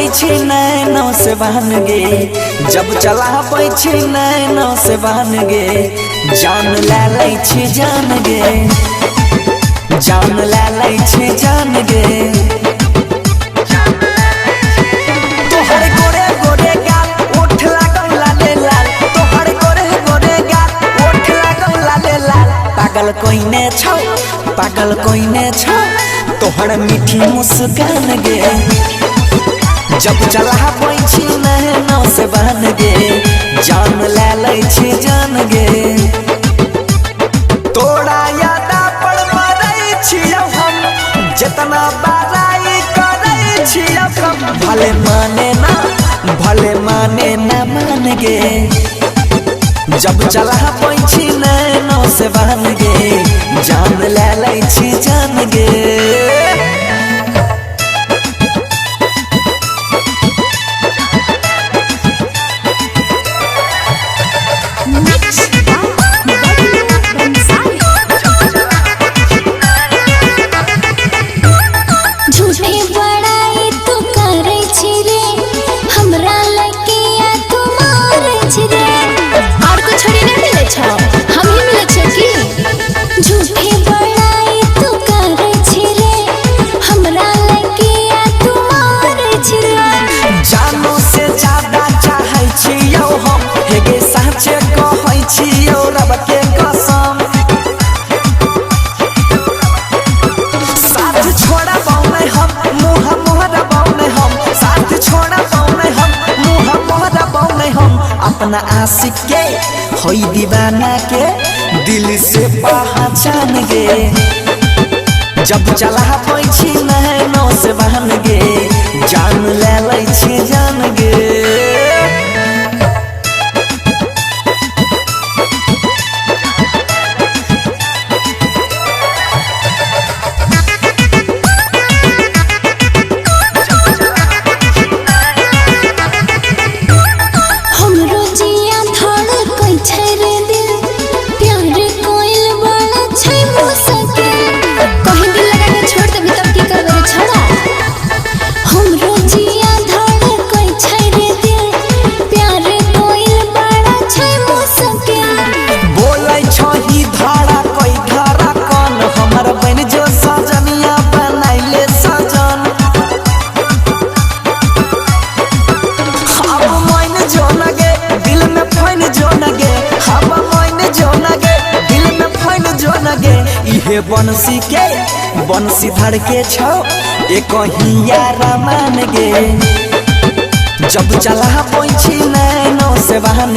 पैछी नैनों से बहन गे, जब चला पैछी नैनों से बहन गे, जान ले लै छी जान गे, जान ले लै छी जान गे। तोहर गोरे गोरे गाल ओठ लागल लाले लाल, तोहर गोरे गोरे गाल ओठ लागल लाले लाल। पागल कोइने छौ, पागल कोइने छौ, तोहर मीठी मुस्कान गे, जब चला पैछी नैनों से बहन गे, जान ले लै छी जान गे। तोरा यादा पर मरै छियौ हम, जितना बड़ाई करै छियौ कम। भले माने ना मान गे, जब चला पैछी नैनों से बहन गे, जान ले लै छी जान गे। अपना आशिक के होई दीवाना के दिल से पहचान गे, जब चला पैछी नैनों से बहन गे, जान ले लै छी जान गे। इहे बंसी धर के छौ एक हियारा मान गे, जब चला पैछी नैनों से बहन